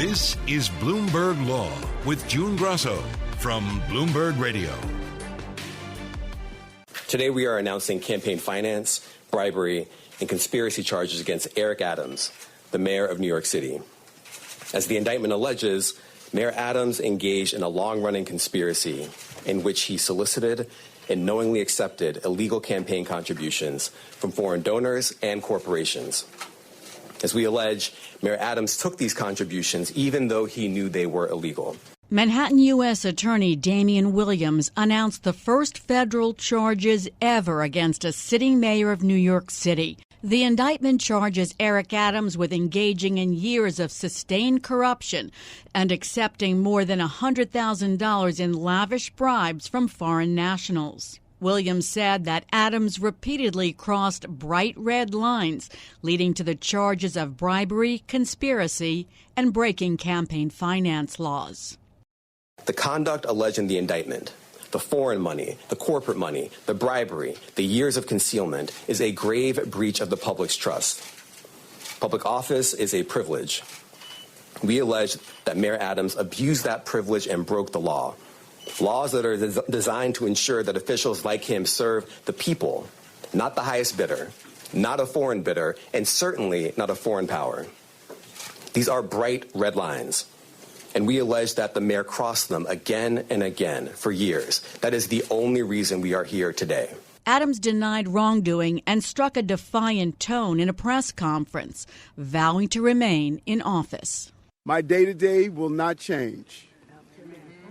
This is Bloomberg Law with June Grasso from Bloomberg Radio. Today we are announcing campaign finance, bribery, and conspiracy charges against Eric Adams, the mayor of New York City. As the indictment alleges, Mayor Adams engaged in a long-running conspiracy in which he solicited and knowingly accepted illegal campaign contributions from foreign donors and corporations. As we allege, Mayor Adams took these contributions even though he knew they were illegal. Manhattan U.S. Attorney Damian Williams announced the first federal charges ever against a sitting mayor of New York City. The indictment charges Eric Adams with engaging in years of sustained corruption and accepting more than $100,000 in lavish bribes from foreign nationals. Williams said that Adams repeatedly crossed bright red lines, leading to the charges of bribery, conspiracy, and breaking campaign finance laws. The conduct alleged in the indictment, the foreign money, the corporate money, the bribery, the years of concealment, is a grave breach of the public's trust. Public office is a privilege. We allege that Mayor Adams abused that privilege and broke the law. Laws that are designed to ensure that officials like him serve the people, not the highest bidder, not a foreign bidder, and certainly not a foreign power. These are bright red lines, and we allege that the mayor crossed them again and again for years. That is the only reason we are here today. Adams denied wrongdoing and struck a defiant tone in a press conference, vowing to remain in office. My day-to-day will not change.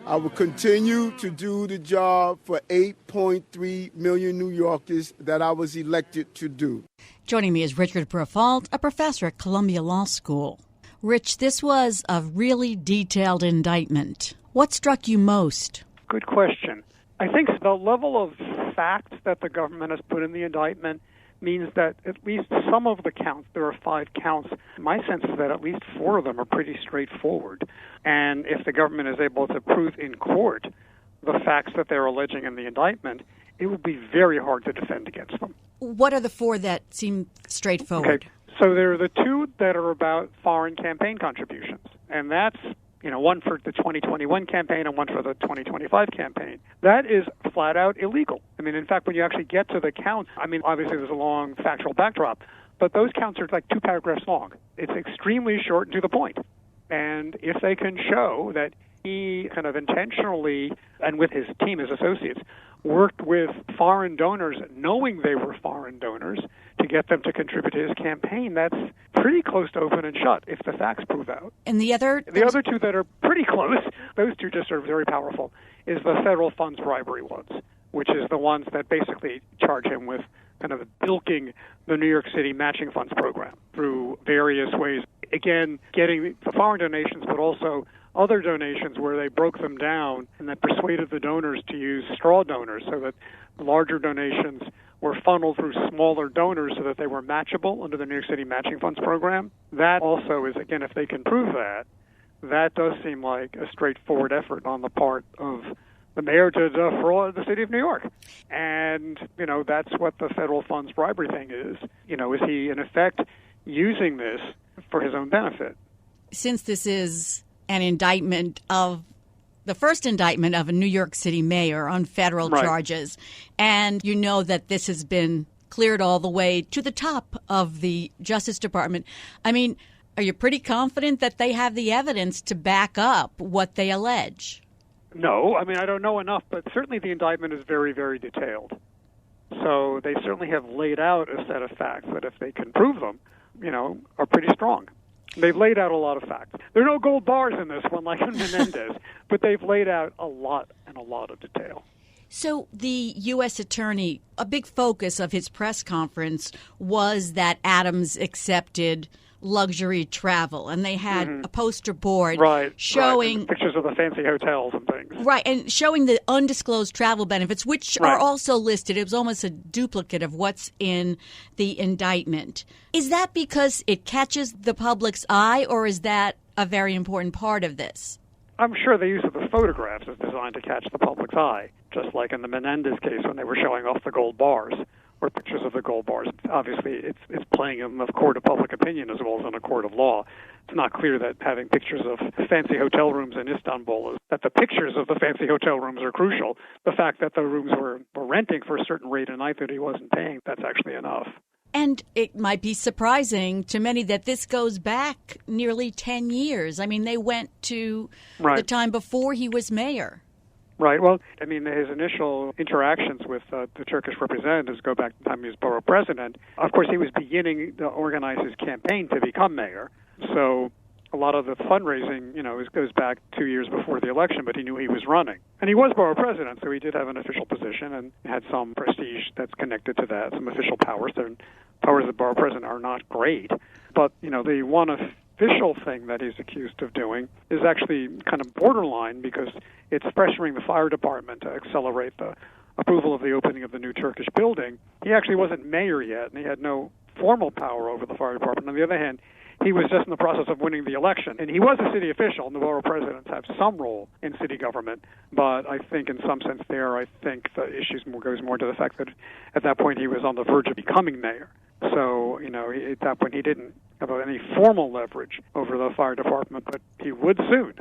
I will continue to do the job for 8.3 million New Yorkers that I was elected to do. Joining me is Richard Briffault, a professor at Columbia Law School. Rich, this was a really detailed indictment. What struck you most? Good question. I think the level of facts that the government has put in the indictment means that at least some of the counts, there are 5 counts, my sense is that at least 4 of them are pretty straightforward. And if the government is able to prove in court the facts that they're alleging in the indictment, it would be very hard to defend against them. What are the 4 that seem straightforward? Okay, so there are the 2 that are about foreign campaign contributions, and that's one for the 2021 campaign and one for the 2025 campaign. That is flat out illegal. I mean, in fact, when you actually get to the counts, obviously there's a long factual backdrop, but those counts are like 2 paragraphs long. It's extremely short and to the point. And if they can show that he kind of intentionally, and with his team, his associates, worked with foreign donors, knowing they were foreign donors, to get them to contribute to his campaign, that's pretty close to open and shut if the facts prove out. And the other 2 that are pretty close, those 2 just are very powerful, is the federal funds bribery ones, which is the ones that basically charge him with kind of bilking the New York City matching funds program through various ways. Again, getting the foreign donations, but also other donations where they broke them down and that persuaded the donors to use straw donors so that larger donations were funneled through smaller donors so that they were matchable under the New York City Matching Funds program. That also is, again, if they can prove that, that does seem like a straightforward effort on the part of the mayor to defraud the city of New York. And, that's what the federal funds bribery thing is. Is he, in effect, using this for his own benefit? Since this is an indictment of the first indictment of a New York City mayor on federal charges, and you know that this has been cleared all the way to the top of the Justice Department. Are you pretty confident that they have the evidence to back up what they allege? No, I don't know enough, but certainly the indictment is very, very detailed. So they certainly have laid out a set of facts that if they can prove them, are pretty strong. They've laid out a lot of facts. There are no gold bars in this one like in Menendez, but they've laid out a lot of detail. So the U.S. attorney, a big focus of his press conference was that Adams accepted luxury travel, and they had a poster board showing pictures of the fancy hotels and things. Right, and showing the undisclosed travel benefits, which are also listed. It was almost a duplicate of what's in the indictment. Is that because it catches the public's eye, or is that a very important part of this? I'm sure the use of the photographs is designed to catch the public's eye, just like in the Menendez case when they were showing off the gold bars. Or pictures of the gold bars. Obviously, it's playing in the court of public opinion as well as in a court of law It's not clear that having pictures of fancy hotel rooms in Istanbul, that the pictures of the fancy hotel rooms are crucial. The fact that the rooms were renting for a certain rate a night that he wasn't paying, that's actually enough. And it might be surprising to many that this goes back nearly 10 years. I mean, they went to the time before he was mayor. Right. Well, I mean, his initial interactions with the Turkish representatives go back to the time he was borough president. Of course, he was beginning to organize his campaign to become mayor. So a lot of the fundraising, goes back 2 years before the election, but he knew he was running. And he was borough president, so he did have an official position and had some prestige that's connected to that, some official powers. The powers of the borough president are not great. But, the one official thing that he's accused of doing is actually kind of borderline because it's pressuring the fire department to accelerate the approval of the opening of the new Turkish building. He actually wasn't mayor yet, and he had no formal power over the fire department. On the other hand, he was just in the process of winning the election. And he was a city official, and the borough presidents have some role in city government. But I think in some sense the issues goes more to the fact that at that point he was on the verge of becoming mayor. So, at that point he didn't have any formal leverage over the fire department, but he would soon.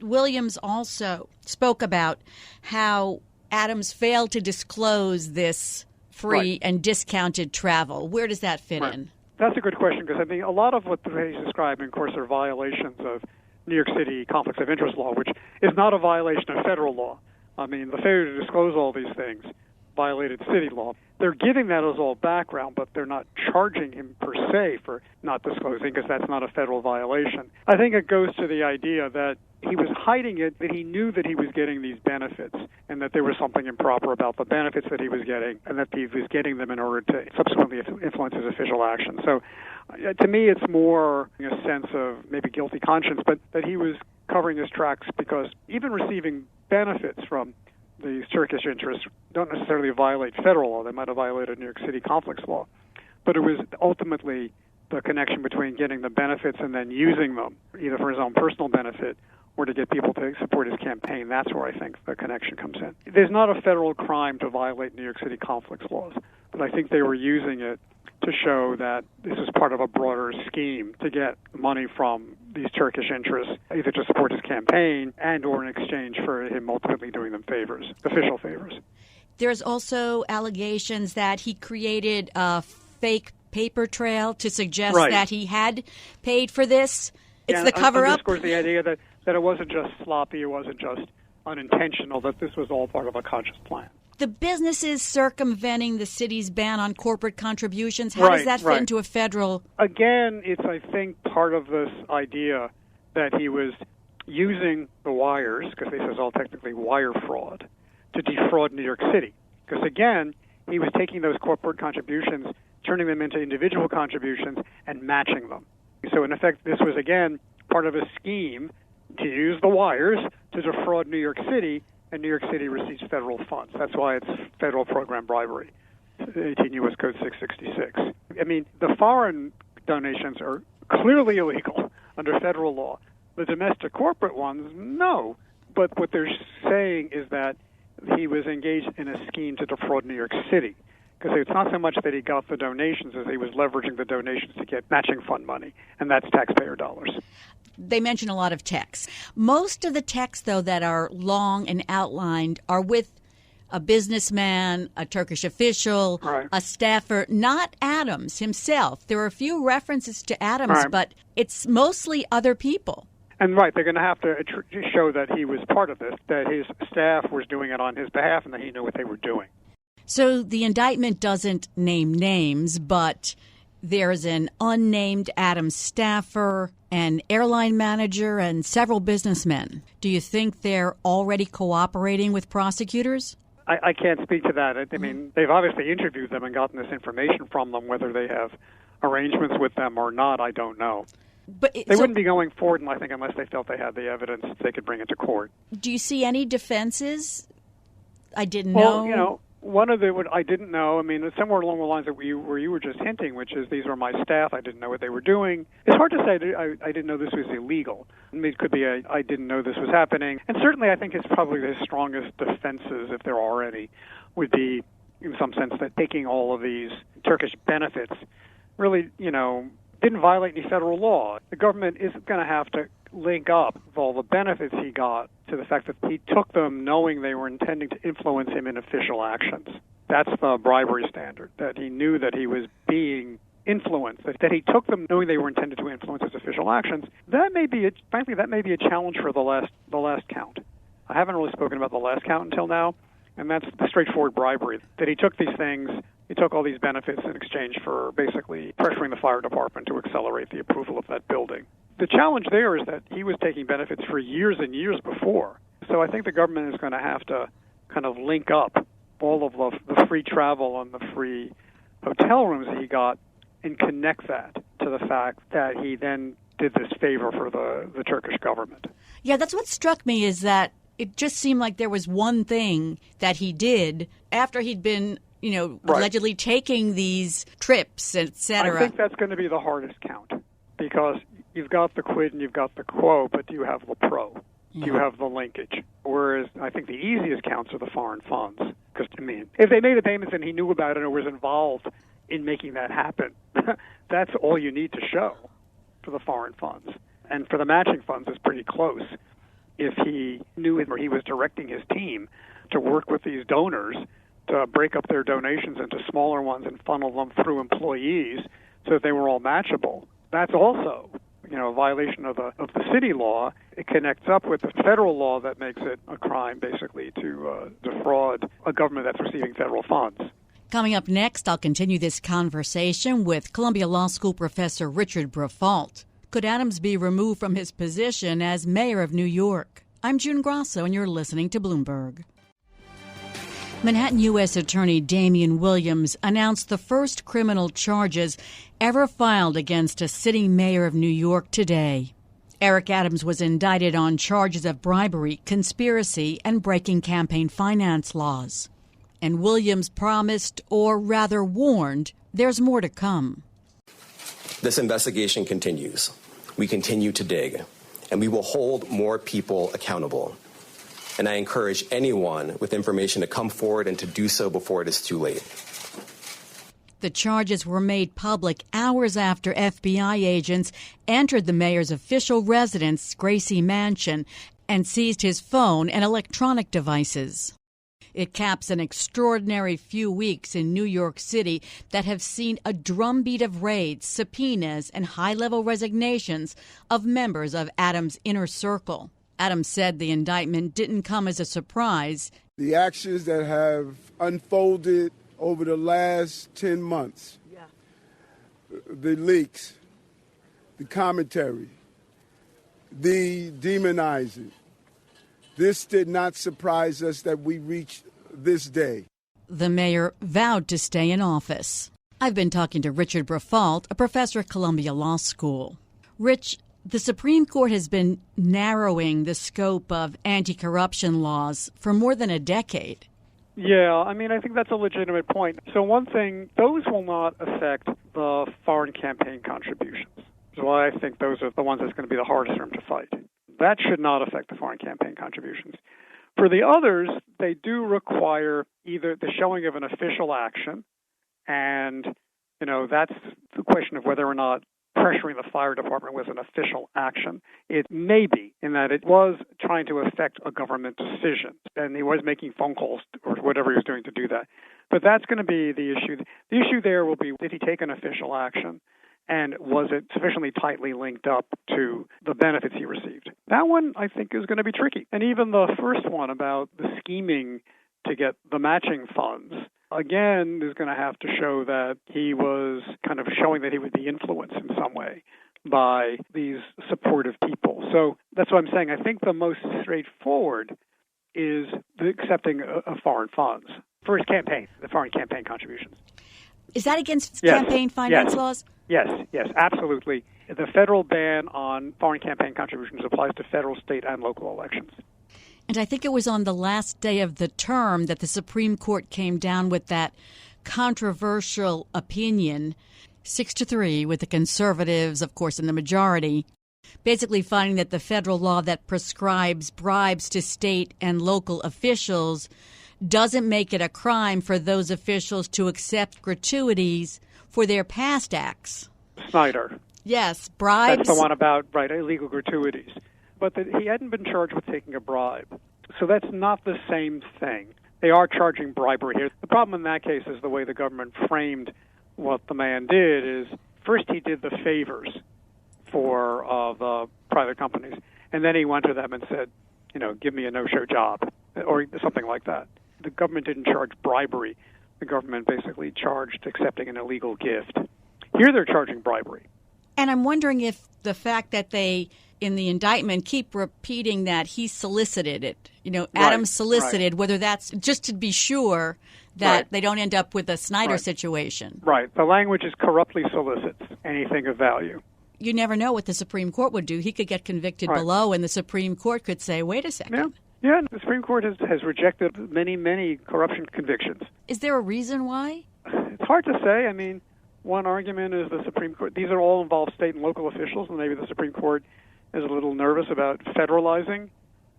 Williams also spoke about how Adams failed to disclose this free and discounted travel. Where does that fit in? That's a good question because I think a lot of what he's describing, of course, are violations of New York City conflicts of interest law, which is not a violation of federal law. I mean, the failure to disclose all these things violated city law. They're giving that as all background, but they're not charging him per se for not disclosing because that's not a federal violation. I think it goes to the idea that he was hiding it, that he knew that he was getting these benefits and that there was something improper about the benefits that he was getting and that he was getting them in order to subsequently influence his official action. So to me, it's more a sense of maybe guilty conscience, but that he was covering his tracks because even receiving benefits from these Turkish interests don't necessarily violate federal law. They might have violated New York City conflicts law. But it was ultimately the connection between getting the benefits and then using them, either for his own personal benefit or to get people to support his campaign. That's where I think the connection comes in. There's not a federal crime to violate New York City conflicts laws, but I think they were using it to show that this is part of a broader scheme to get money from these Turkish interests, either to support his campaign and or in exchange for him ultimately doing them favors, official favors. There's also allegations that he created a fake paper trail to suggest that he had paid for this. It's the cover-up. Underscores the idea that it wasn't just sloppy, it wasn't just unintentional, that this was all part of a conscious plan. The businesses circumventing the city's ban on corporate contributions, how does that fit into a federal? Again, it's, I think, part of this idea that he was using the wires, because this is all technically wire fraud, to defraud New York City. Because, again, he was taking those corporate contributions, turning them into individual contributions, and matching them. So, in effect, this was, again, part of a scheme to use the wires to defraud New York City, and New York City receives federal funds. That's why it's federal program bribery, 18 U.S. Code 666. I mean, the foreign donations are clearly illegal under federal law. The domestic corporate ones, no. But what they're saying is that he was engaged in a scheme to defraud New York City. Because it's not so much that he got the donations as he was leveraging the donations to get matching fund money, and that's taxpayer dollars. They mention a lot of texts. Most of the texts, though, that are long and outlined are with a businessman, a Turkish official, a staffer, not Adams himself. There are a few references to Adams, but it's mostly other people. And they're going to have to show that he was part of this, that his staff was doing it on his behalf, and that he knew what they were doing. So the indictment doesn't name names, but there's an unnamed Adams staffer, an airline manager, and several businessmen. Do you think they're already cooperating with prosecutors? I can't speak to that. I mean, they've obviously interviewed them and gotten this information from them. Whether they have arrangements with them or not, I don't know. But they wouldn't be going forward, I think, unless they felt they had the evidence they could bring into court. Do you see any defenses? I didn't know. Well, one of the I didn't know. I mean, it's somewhere along the lines where you were just hinting, which is these are my staff. I didn't know what they were doing. It's hard to say. I didn't know this was illegal. I mean, it could be I didn't know this was happening. And certainly, I think it's probably the strongest defenses, if there are any, would be in some sense that taking all of these Turkish benefits, really, didn't violate any federal law. The government isn't going to have to link up all the benefits he got to the fact that he took them knowing they were intending to influence him in official actions. That's the bribery standard, that he knew that he was being influenced, that he took them knowing they were intended to influence his official actions. That may be, frankly, that may be a challenge for the last count. I haven't really spoken about the last count until now, and that's the straightforward bribery, that he took these things, he took all these benefits in exchange for basically pressuring the fire department to accelerate the approval of that building. The challenge there is that he was taking benefits for years and years before. So I think the government is going to have to kind of link up all of the free travel and the free hotel rooms that he got and connect that to the fact that he then did this favor for the Turkish government. Yeah, that's what struck me, is that it just seemed like there was one thing that he did after he'd been, right, allegedly taking these trips, et cetera. I think that's going to be the hardest count, because you've got the quid and you've got the quo, but do you have the pro? Do you have the linkage? Whereas I think the easiest counts are the foreign funds. Because, if they made the payments and he knew about it or was involved in making that happen, that's all you need to show for the foreign funds. And for the matching funds, it's pretty close. If he knew or he was directing his team to work with these donors to break up their donations into smaller ones and funnel them through employees so that they were all matchable, that's also a violation of the city law. It connects up with the federal law that makes it a crime, basically, to defraud a government that's receiving federal funds. Coming up next, I'll continue this conversation with Columbia Law School professor Richard Briffault. Could Adams be removed from his position as mayor of New York? I'm June Grasso, and you're listening to Bloomberg. Manhattan U.S. Attorney Damian Williams announced the first criminal charges ever filed against a sitting mayor of New York today. Eric Adams was indicted on charges of bribery, conspiracy, and breaking campaign finance laws. And Williams promised, or rather warned, there's more to come. This investigation continues. We continue to dig, and we will hold more people accountable. And I encourage anyone with information to come forward and to do so before it is too late. The charges were made public hours after FBI agents entered the mayor's official residence, Gracie Mansion, and seized his phone and electronic devices. It caps an extraordinary few weeks in New York City that have seen a drumbeat of raids, subpoenas, and high-level resignations of members of Adams' inner circle. Adams said the indictment didn't come as a surprise. The actions that have unfolded over the last 10 months, the leaks, the commentary, the demonizing, this did not surprise us that we reached this day. The mayor vowed to stay in office. I've been talking to Richard Briffault, a professor at Columbia Law School. Rich, the Supreme Court has been narrowing the scope of anti-corruption laws for more than a decade. Yeah, I think that's a legitimate point. So one thing, those will not affect the foreign campaign contributions. So I think those are the ones that's going to be the hardest for them to fight. That should not affect the foreign campaign contributions. For the others, they do require either the showing of an official action, and, that's the question of whether or not pressuring the fire department was an official action. It may be, in that it was trying to affect a government decision, and he was making phone calls or whatever he was doing to do that. But that's going to be the issue. The issue there will be, did he take an official action, and was it sufficiently tightly linked up to the benefits he received? That one, I think, is going to be tricky. And even the first one about the scheming to get the matching funds, again, is going to have to show that he was kind of showing that he would be influenced in some way by these supportive people. So that's what I'm saying. I think the most straightforward is the accepting of foreign funds for his campaign, the foreign campaign contributions. Is that against campaign finance laws? Yes, absolutely. The federal ban on foreign campaign contributions applies to federal, state, and local elections. And I think it was on the last day of the term that the Supreme Court came down with that controversial opinion, 6-3, with the conservatives, of course, in the majority, basically finding that the federal law that prescribes bribes to state and local officials doesn't make it a crime for those officials to accept gratuities for their past acts. Snyder. Yes, bribes. That's the one about, right, illegal gratuities. But he hadn't been charged with taking a bribe. So that's not the same thing. They are charging bribery here. The problem in that case is the way the government framed what the man did is first he did the favors for the private companies, and then he went to them and said, give me a no-show job, or something like that. The government didn't charge bribery. The government basically charged accepting an illegal gift. Here they're charging bribery. And I'm wondering if the fact that they, in the indictment, keep repeating that he solicited it, Adams solicited, whether that's just to be sure that they don't end up with a Snyder situation. Right. The language is corruptly solicits anything of value. You never know what the Supreme Court would do. He could get convicted below, and the Supreme Court could say, wait a second. Yeah, the Supreme Court has rejected many, many corruption convictions. Is there a reason why? It's hard to say. I mean, one argument is the Supreme Court. These are all involved state and local officials, and maybe the Supreme Court is a little nervous about federalizing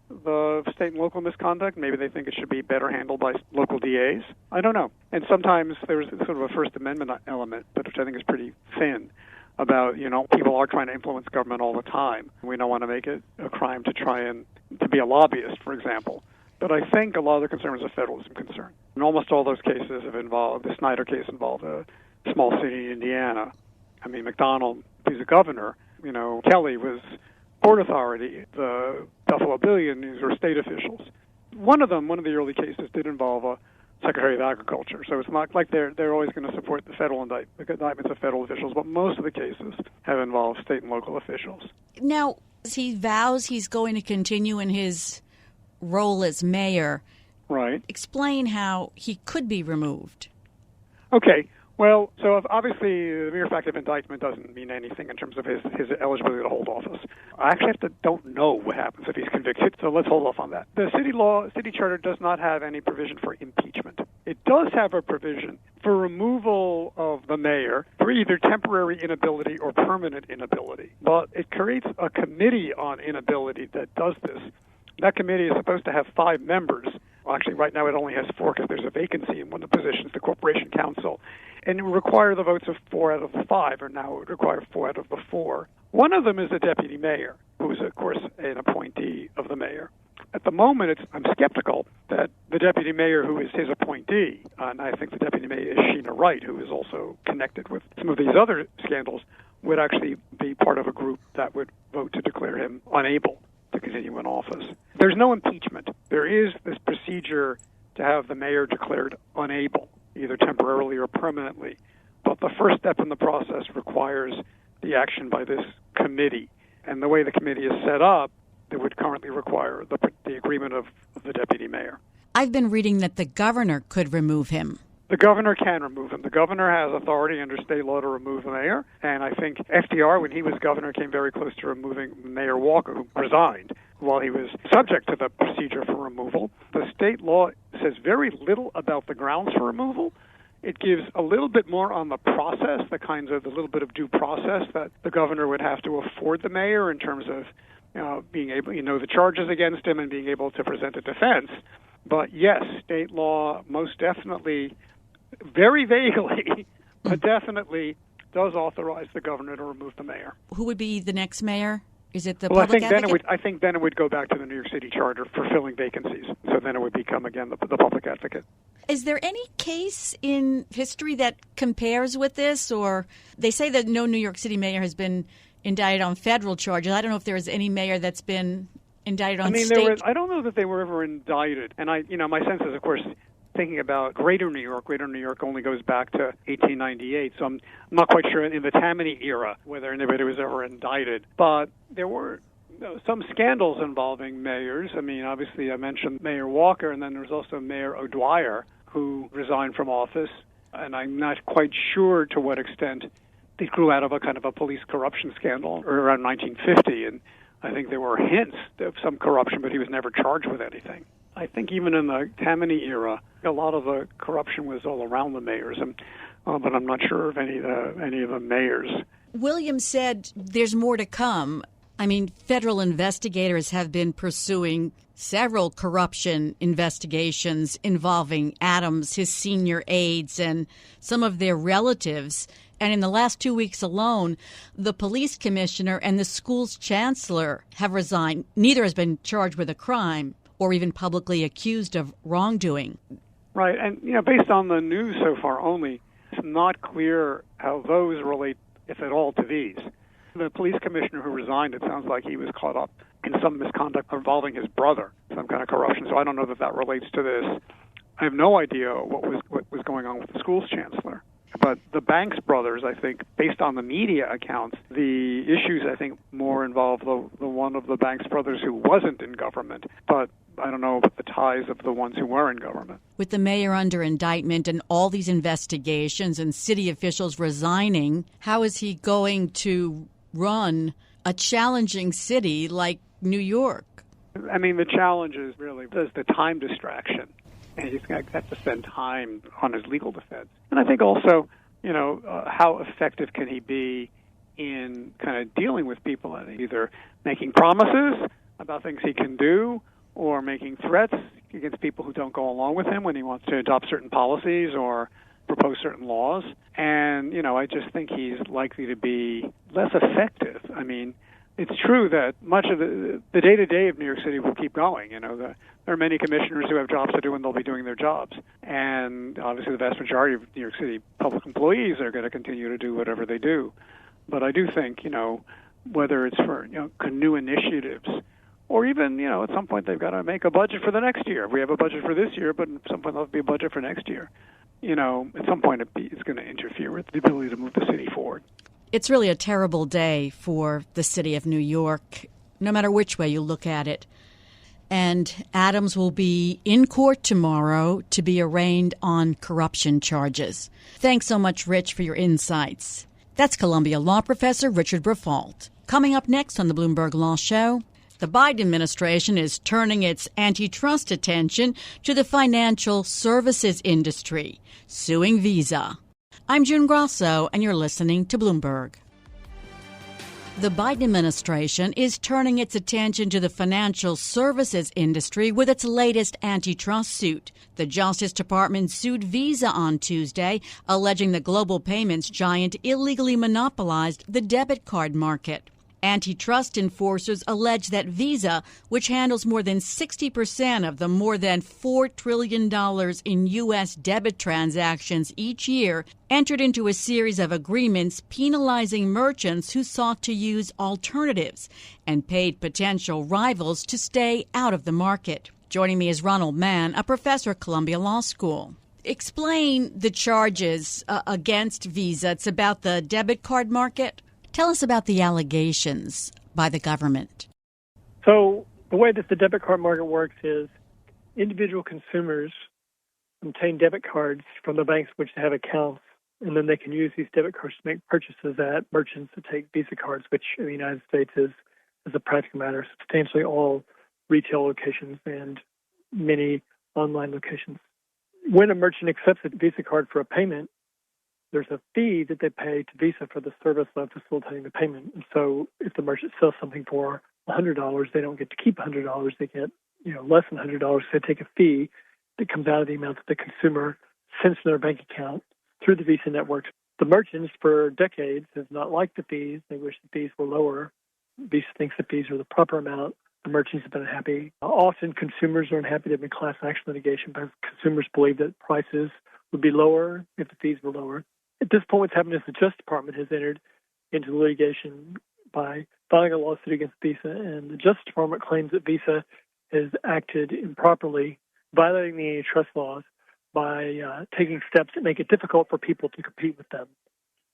the state and local misconduct. Maybe they think it should be better handled by local DAs. I don't know. And sometimes there's sort of a First Amendment element, but which I think is pretty thin, about, people are trying to influence government all the time. We don't want to make it a crime to try and to be a lobbyist, for example. But I think a lot of the concern is a federalism concern. And almost all those cases have involved, the Snyder case involved a small city in Indiana. I mean, McDonald, he's a governor. Kelly was Port Authority. The Buffalo Billion, these were state officials. One of the early cases did involve a Secretary of Agriculture. So it's not like they're always going to support the federal indictments of federal officials, but most of the cases have involved state and local officials. Now, he vows he's going to continue in his role as mayor. Right. Explain how he could be removed. Okay. Well, so obviously the mere fact of indictment doesn't mean anything in terms of his eligibility to hold office. I actually don't know what happens if he's convicted, so let's hold off on that. The city charter does not have any provision for impeachment. It does have a provision for removal of the mayor for either temporary inability or permanent inability. But it creates a committee on inability that does this. That committee is supposed to have 5 members. Well, actually, right now it only has 4 because there's a vacancy in one of the positions, the Corporation Council. And it would require the votes of 4 out of the 5, or now it would require 4 out of the 4. One of them is the deputy mayor, who is, of course, an appointee of the mayor. At the moment, I'm skeptical that the deputy mayor, who is his appointee, and I think the deputy mayor is Sheena Wright, who is also connected with some of these other scandals, would actually be part of a group that would vote to declare him unable to continue in office. There's no impeachment. There is this procedure to have the mayor declared unable, either temporarily or permanently. But the first step in the process requires the action by this committee. And the way the committee is set up, it would currently require the agreement of the deputy mayor. I've been reading that the governor could remove him. The governor can remove him. The governor has authority under state law to remove the mayor. And I think FDR, when he was governor, came very close to removing Mayor Walker, who resigned while he was subject to the procedure for removal. The state law says very little about the grounds for removal. It gives a little bit more on the process, the little bit of due process that the governor would have to afford the mayor in terms of being able, the charges against him and being able to present a defense. But yes, state law most definitely, very vaguely, but definitely does authorize the governor to remove the mayor. Who would be the next mayor? Is it the public advocate? I think then it would go back to the New York City Charter for filling vacancies. So then it would become, again, the public advocate. Is there any case in history that compares with this? Or they say that no New York City mayor has been indicted on federal charges. I don't know if there is any mayor that's been indicted on state. I don't know that they were ever indicted. And my sense is, of course, thinking about Greater New York only goes back to 1898. So I'm not quite sure in the Tammany era whether anybody was ever indicted. But there were some scandals involving mayors. I mean, obviously I mentioned Mayor Walker, and then there was also Mayor O'Dwyer, who resigned from office. And I'm not quite sure to what extent it grew out of a kind of a police corruption scandal around 1950. And I think there were hints of some corruption, but he was never charged with anything. I think even in the Tammany era, a lot of the corruption was all around the mayors, but I'm not sure of any of the mayors. Williams said there's more to come. I mean, federal investigators have been pursuing several corruption investigations involving Adams, his senior aides, and some of their relatives. And in the last 2 weeks alone, the police commissioner and the school's chancellor have resigned. Neither has been charged with a crime or even publicly accused of wrongdoing. Right. And, based on the news so far only, it's not clear how those relate, if at all, to these. The police commissioner who resigned, it sounds like he was caught up in some misconduct involving his brother, some kind of corruption. So I don't know that relates to this. I have no idea what was going on with the school's chancellor. But the Banks brothers, I think, based on the media accounts, the issues, I think, more involve the one of the Banks brothers who wasn't in government. But I don't know about the ties of the ones who were in government. With the mayor under indictment and all these investigations and city officials resigning, how is he going to run a challenging city like New York? I mean, the challenge is really there's the time distraction. And he's going to have to spend time on his legal defense. And I think also, how effective can he be in kind of dealing with people, and either making promises about things he can do or making threats against people who don't go along with him when he wants to adopt certain policies or propose certain laws. And, I just think he's likely to be less effective. I mean, it's true that much of the day-to-day of New York City will keep going. There are many commissioners who have jobs to do, and they'll be doing their jobs. And obviously the vast majority of New York City public employees are going to continue to do whatever they do. But I do think, whether it's for new initiatives or even, at some point they've got to make a budget for the next year. We have a budget for this year, but at some point there'll be a budget for next year. At some point it's going to interfere with the ability to move the city forward. It's really a terrible day for the city of New York, no matter which way you look at it. And Adams will be in court tomorrow to be arraigned on corruption charges. Thanks so much, Rich, for your insights. That's Columbia Law Professor Richard Briffault. Coming up next on the Bloomberg Law Show, the Biden administration is turning its antitrust attention to the financial services industry, suing Visa. I'm June Grasso, and you're listening to Bloomberg. The Biden administration is turning its attention to the financial services industry with its latest antitrust suit. The Justice Department sued Visa on Tuesday, alleging the global payments giant illegally monopolized the debit card market. Antitrust enforcers allege that Visa, which handles more than 60% of the more than $4 trillion in U.S. debit transactions each year, entered into a series of agreements penalizing merchants who sought to use alternatives and paid potential rivals to stay out of the market. Joining me is Ronald Mann, a professor at Columbia Law School. Explain the charges against Visa. It's about the debit card market. Tell us about the allegations by the government. So the way that the debit card market works is individual consumers obtain debit cards from the banks which have accounts, and then they can use these debit cards to make purchases at merchants that take Visa cards, which in the United States is, as a practical matter, substantially all retail locations and many online locations. When a merchant accepts a Visa card for a payment, there's a fee that they pay to Visa for the service of facilitating the payment. And so if the merchant sells something for $100, they don't get to keep $100. They get less than $100. They take a fee that comes out of the amount that the consumer sends to their bank account through the Visa network. The merchants for decades have not liked the fees. They wish the fees were lower. Visa thinks the fees are the proper amount. The merchants have been unhappy. Often consumers are unhappy. There have been class action litigation because consumers believe that prices would be lower if the fees were lower. At this point, what's happened is the Justice Department has entered into litigation by filing a lawsuit against Visa, and the Justice Department claims that Visa has acted improperly, violating the antitrust laws by taking steps that make it difficult for people to compete with them.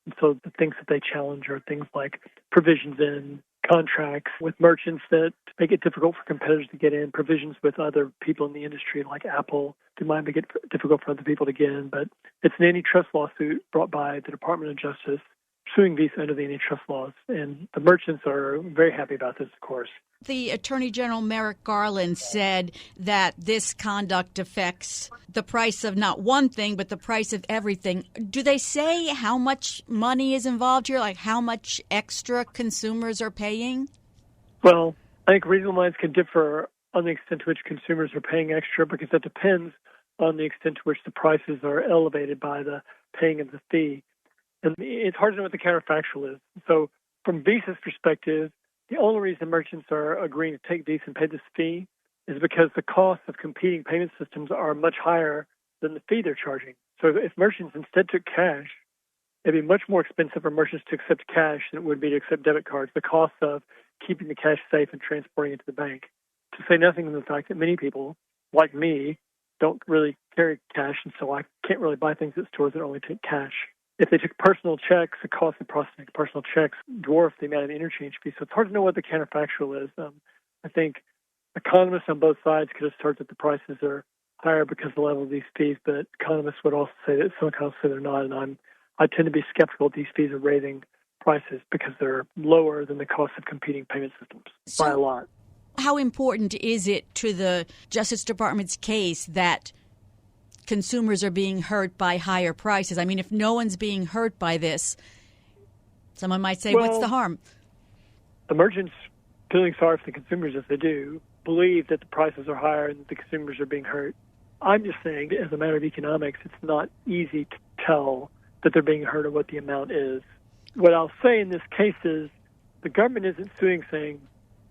And so the things that they challenge are things like provisions in contracts with merchants that make it difficult for competitors to get in, provisions with other people in the industry like Apple that might make it difficult for other people to get in. But it's an antitrust lawsuit brought by the Department of Justice suing Visa under the antitrust laws. And the merchants are very happy about this, of course. The Attorney General Merrick Garland said that this conduct affects the price of not one thing, but the price of everything. Do they say how much money is involved here, like how much extra consumers are paying? Well, I think reasonable minds can differ on the extent to which consumers are paying extra, because that depends on the extent to which the prices are elevated by the paying of the fee. And it's hard to know what the counterfactual is. So from Visa's perspective, the only reason merchants are agreeing to take Visa and pay this fee is because the costs of competing payment systems are much higher than the fee they're charging. So if merchants instead took cash, it'd be much more expensive for merchants to accept cash than it would be to accept debit cards. The cost of keeping the cash safe and transporting it to the bank. To say nothing of the fact that many people, like me, don't really carry cash, and so I can't really buy things at stores that only take cash. If they took personal checks, the cost of processing personal checks dwarf the amount of interchange fee. So it's hard to know what the counterfactual is. I think economists on both sides could assert that the prices are higher because of the level of these fees, but economists would also say that some economists say they're not, and I tend to be skeptical that these fees are raising prices because they're lower than the cost of competing payment systems by a lot. How important is it to the Justice Department's case that consumers are being hurt by higher prices? I mean, if no one's being hurt by this, someone might say, what's the harm? The merchants, feeling sorry for the consumers as they do, believe that the prices are higher and that the consumers are being hurt. I'm just saying, as a matter of economics, it's not easy to tell that they're being hurt or what the amount is. What I'll say in this case is the government isn't suing saying,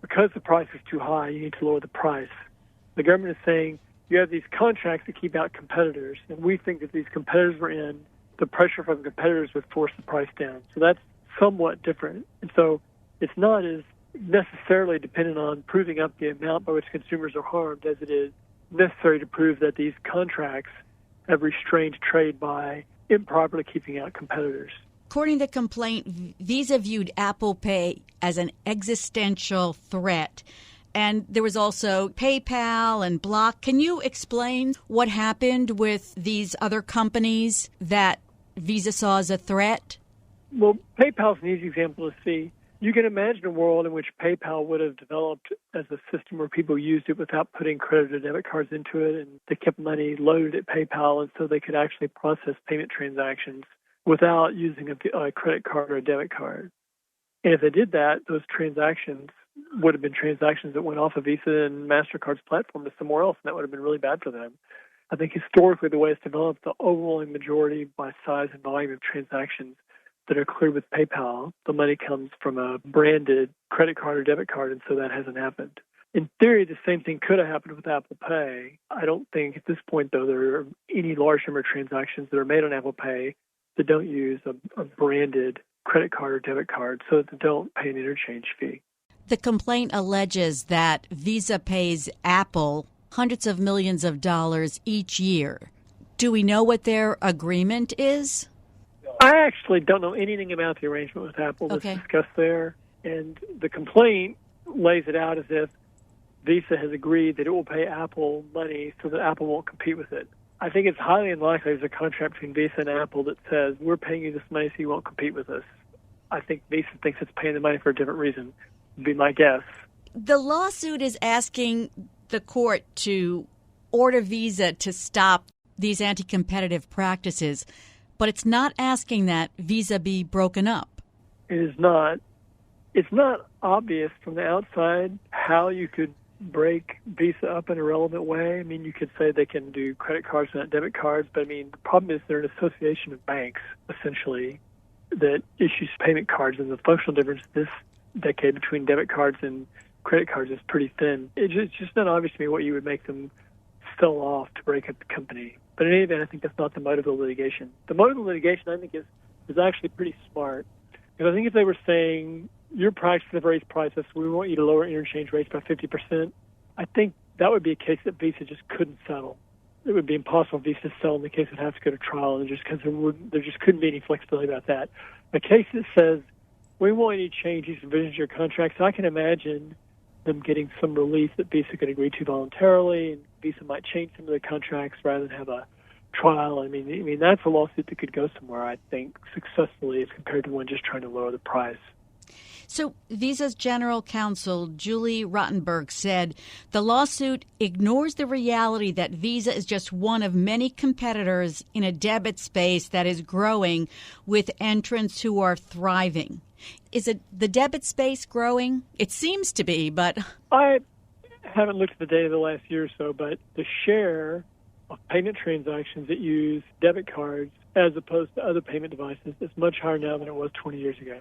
because the price is too high, you need to lower the price. The government is saying, you have these contracts that keep out competitors, and we think that these competitors were in, the pressure from competitors would force the price down. So that's somewhat different. And so it's not as necessarily dependent on proving up the amount by which consumers are harmed as it is necessary to prove that these contracts have restrained trade by improperly keeping out competitors. According to the complaint, Visa viewed Apple Pay as an existential threat. And there was also PayPal and Block. Can you explain what happened with these other companies that Visa saw as a threat? Well, PayPal's an easy example to see. You can imagine a world in which PayPal would have developed as a system where people used it without putting credit or debit cards into it, and they kept money loaded at PayPal, and so they could actually process payment transactions without using a credit card or a debit card. And if they did that, those transactions would have been transactions that went off of Visa and MasterCard's platform to somewhere else, and that would have been really bad for them. I think historically the way it's developed, the overwhelming majority by size and volume of transactions that are cleared with PayPal, the money comes from a branded credit card or debit card, and so that hasn't happened. In theory, the same thing could have happened with Apple Pay. I don't think at this point, though, there are any large number of transactions that are made on Apple Pay that don't use a branded credit card or debit card, so that they don't pay an interchange fee. The complaint alleges that Visa pays Apple hundreds of millions of dollars each year. Do we know what their agreement is? I actually don't know anything about the arrangement with Apple that's discussed there. And the complaint lays it out as if Visa has agreed that it will pay Apple money so that Apple won't compete with it. I think it's highly unlikely there's a contract between Visa and Apple that says, we're paying you this money so you won't compete with us. I think Visa thinks it's paying the money for a different reason, would be my guess. The lawsuit is asking the court to order Visa to stop these anti-competitive practices, but it's not asking that Visa be broken up. It is not. It's not obvious from the outside how you could break Visa up in a relevant way. I mean, you could say they can do credit cards and not debit cards, but I mean, the problem is they're an association of banks, essentially, that issues payment cards, and the functional difference this decade between debit cards and credit cards is pretty thin. It's just not obvious to me what you would make them sell off to break up the company. But in any event, I think that's not the motive of the litigation. The motive of the litigation, I think, is actually pretty smart. Because I think if they were saying, your practices have raised prices, we want you to lower interchange rates by 50%, I think that would be a case that Visa just couldn't settle. It would be impossible for Visa to settle, and the case would have to go to trial, and just because there just couldn't be any flexibility about that. A case that says, we want you to change these provisions of your contract, so I can imagine them getting some relief that Visa could agree to voluntarily, and Visa might change some of the contracts rather than have a trial. I mean that's a lawsuit that could go somewhere, I think, successfully as compared to one just trying to lower the price. So Visa's general counsel, Julie Rottenberg, said the lawsuit ignores the reality that Visa is just one of many competitors in a debit space that is growing with entrants who are thriving. Is it the debit space growing? It seems to be, but I haven't looked at the data the last year or so, but the share of payment transactions that use debit cards as opposed to other payment devices is much higher now than it was 20 years ago,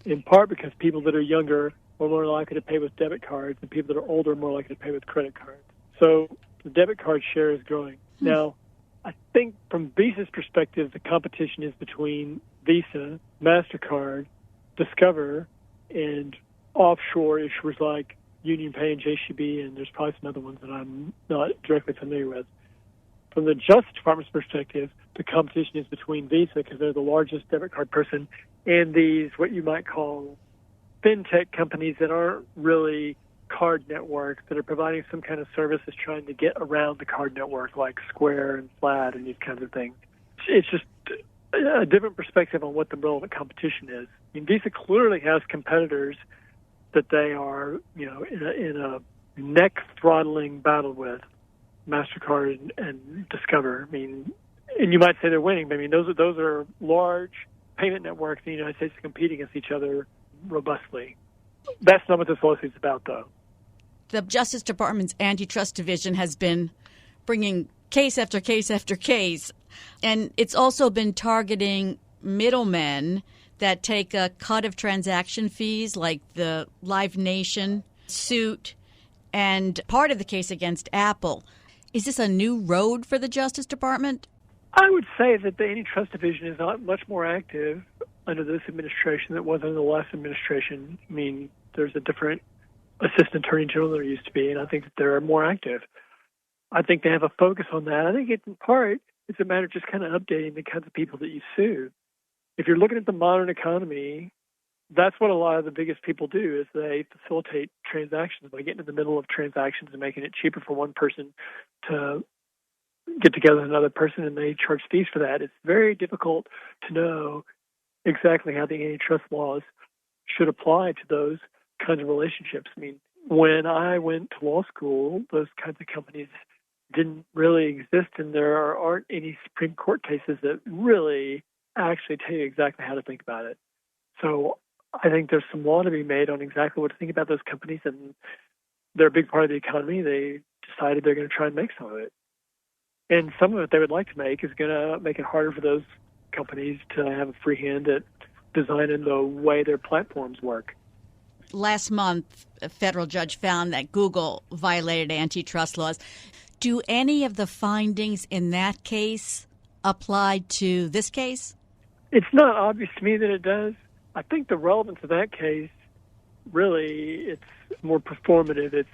in part because people that are younger are more likely to pay with debit cards and people that are older are more likely to pay with credit cards. So the debit card share is growing. Now, I think from Visa's perspective, the competition is between Visa, MasterCard, Discover, and offshore issuers like UnionPay and JCB, and there's probably some other ones that I'm not directly familiar with. From the Justice Department's perspective, the competition is between Visa, because they're the largest debit card person, and these, what you might call fintech companies that aren't really card networks, that are providing some kind of services trying to get around the card network, like Square and Plaid and these kinds of things. It's just a different perspective on what the relevant competition is. I mean, Visa clearly has competitors that they are, in a neck-throttling battle with, MasterCard and Discover. I mean, and you might say they're winning, but I mean, those are large payment networks in the United States competing against each other robustly. That's not what this lawsuit's about, though. The Justice Department's Antitrust Division has been bringing case after case after case, and it's also been targeting middlemen that take a cut of transaction fees, like the Live Nation suit and part of the case against Apple. Is this a new road for the Justice Department? I would say that the Antitrust Division is not much more active under this administration than it was under the last administration. I mean, there's a different assistant attorney general than there used to be, and I think that they're more active. I think they have a focus on that. I think in part it's a matter of just kind of updating the kinds of people that you sue. If you're looking at the modern economy, that's what a lot of the biggest people do, is they facilitate transactions by getting in the middle of transactions and making it cheaper for one person to get together with another person, and they charge fees for that. It's very difficult to know exactly how the antitrust laws should apply to those kinds of relationships. I mean, when I went to law school, those kinds of companies didn't really exist, and there aren't any Supreme Court cases that really actually tell you exactly how to think about it. So I think there's some law to be made on exactly what to think about those companies, and they're a big part of the economy. They decided they're going to try and make some of it. And some of it they would like to make is going to make it harder for those companies to have a free hand at designing the way their platforms work. Last month, a federal judge found that Google violated antitrust laws. Do any of the findings in that case apply to this case? It's not obvious to me that it does. I think the relevance of that case, really, it's more performative. It's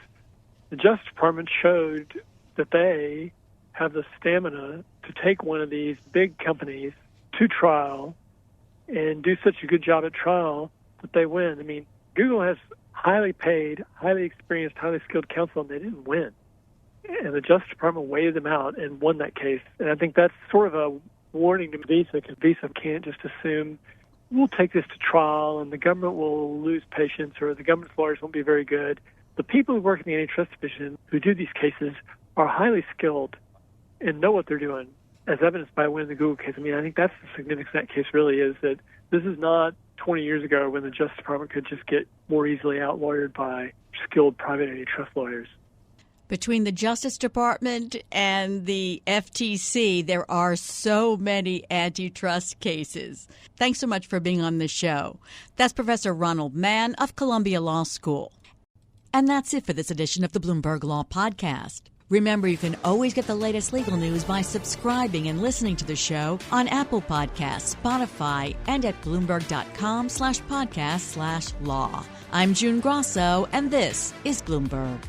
the Justice Department showed that they have the stamina to take one of these big companies to trial and do such a good job at trial that they win. I mean, Google has highly paid, highly experienced, highly skilled counsel, and they didn't win. And the Justice Department weighted them out and won that case. And I think that's sort of a warning to Visa, because Visa can't just assume we'll take this to trial and the government will lose patience or the government's lawyers won't be very good. The people who work in the Antitrust Division who do these cases are highly skilled and know what they're doing, as evidenced by winning the Google case. I mean, I think that's the significance of that case really, is that this is not 20 years ago when the Justice Department could just get more easily out-lawyered by skilled private antitrust lawyers. Between the Justice Department and the FTC, there are so many antitrust cases. Thanks so much for being on the show. That's Professor Ronald Mann of Columbia Law School. And that's it for this edition of the Bloomberg Law Podcast. Remember, you can always get the latest legal news by subscribing and listening to the show on Apple Podcasts, Spotify, and at Bloomberg.com/podcast/law. I'm June Grasso, and this is Bloomberg.